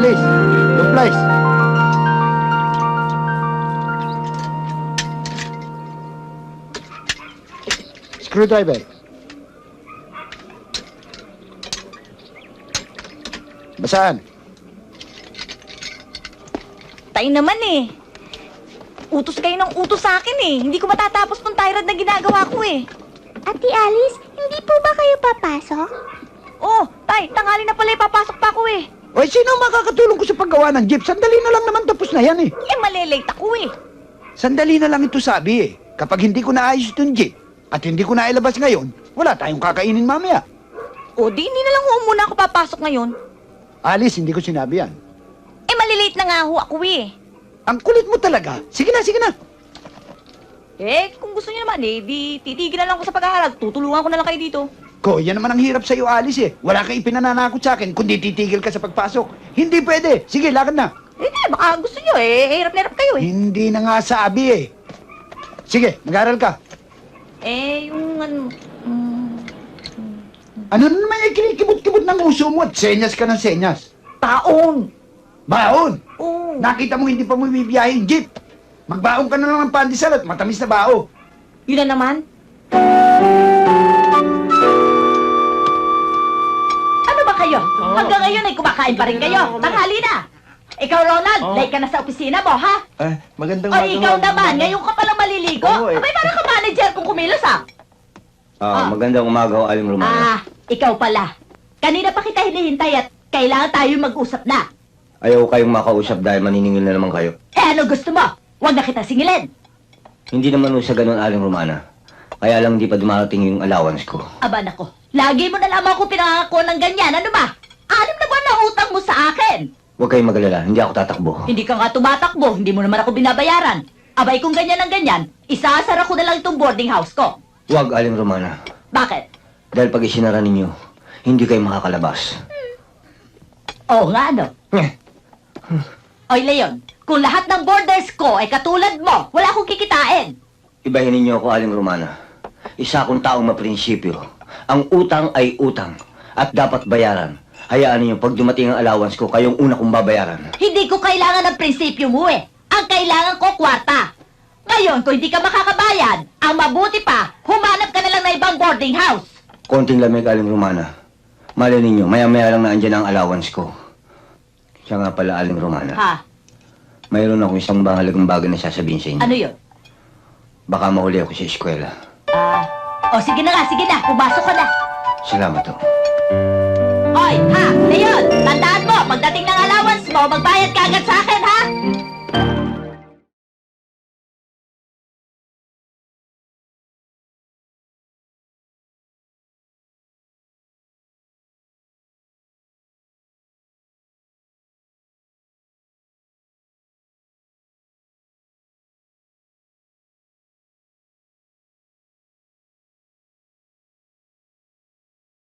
Alice, supplies. Screwdriver. Basahan. Tayo naman eh. Utos kayo ng utos sa akin eh. Hindi ko matatapos tong tirade na ginagawa ko eh. Ate Alice, hindi po ba kayo papasok? Oh, tay, tanghali na pala ipapasok pa ako eh. Oy, sino ang makakatulong ko sa paggawa ng jeep? Sandali na lang naman tapos na yan eh. Eh, malilate ako eh. Sandali na lang ito sabi eh. Kapag hindi ko naayos itong jeep at hindi ko nailabas ngayon, wala tayong kakainin mamaya. O, di hindi na lang ho muna ako papasok ngayon. Alice, hindi ko sinabi yan. Eh, malilate na nga ho ako eh. Ang kulit mo talaga. Sige na, sige na. Eh, kung gusto niyo naman eh, di titigil na lang ako sa pag-aaral. Tutulungan ko na lang kayo dito. Ko, yan naman ang hirap sa'yo, Alice eh. Wala kang ipinananakot sa akin kundi titigil ka sa pagpasok. Hindi pwede. Sige, lakad na. Eh, baka gusto niyo eh. Hirap na hirap kayo eh. Hindi na nga sabi eh. Sige, mag-aral ka. Eh, yung ano... Ano na naman yung kinikibot-kibot ng uso mo at senyas ka ng senyas? taon! Baon! Oo. Nakita mo hindi pa mo bibiyahe yung jeep. Magbaon ka na lang ng pandesal at matamis na bao. Yun na naman. Ano ba kayo? Hanggang ngayon ay kumakain pa rin kayo. Tanghali na. Ikaw, Ronald, late ka na sa opisina mo, ha? Magandang O ikaw naman, ngayon ka palang maliligo. Oo, eh. Abay, parang ka manager kung kumilos, ha? Magandang umaga ho, Aling Romana. Ikaw pala. Kanina pa kita hinihintay at kailangan tayo mag-usap na. Ayaw kayong makausap dahil maniningil na naman kayo. Eh, ano gusto mo? Huwag na kita singilin. Hindi naman ho sa ganun, Aling Romana. Kaya lang di pa dumarating yung allowance ko. Aba nako, lagi mo na lamang ako pinangako ng ganyan. Ano ba? 6 na buwan na utang mo sa akin. Huwag kayong magalala, hindi ako tatakbo. Hindi ka nga tumatakbo, hindi mo naman ako binabayaran. Abay kung ganyan ang ganyan, isasara ko na lang itong boarding house ko. Huwag, Aling Romana. Bakit? Dahil pag isinara ninyo, hindi kayo makakalabas. Oo nga, ano? Oy, Leon, kung lahat ng borders ko ay katulad mo, wala akong kikitain. Ibahin ninyo ako, Aling Romana. Isa akong taong maprinsipyo. Ang utang ay utang at dapat bayaran. Hayaan ninyo, pag dumating ang allowance ko, kayong una kong babayaran. Hindi ko kailangan ng prinsipyo mo eh. Ang kailangan ko, kwarta. Ngayon, kung hindi ka makakabayad, ang mabuti pa, humanap ka na lang ng ibang boarding house. Konting lamig, Aling Romana. Malay ninyo, maya-maya lang na andyan ang allowance ko. Siya nga pala, Aling Romana. Ha? Mayroon akong isang mahalagang bagay na sasabihin sa inyo. Ano yun? Baka mahuli ako sa eskwela. Sige na, pumasok ka na. Salamat ho. Hoy, ha, Leon, tandaan mo, pagdating ng allowance mo, magbayad ka agad sa akin, ha?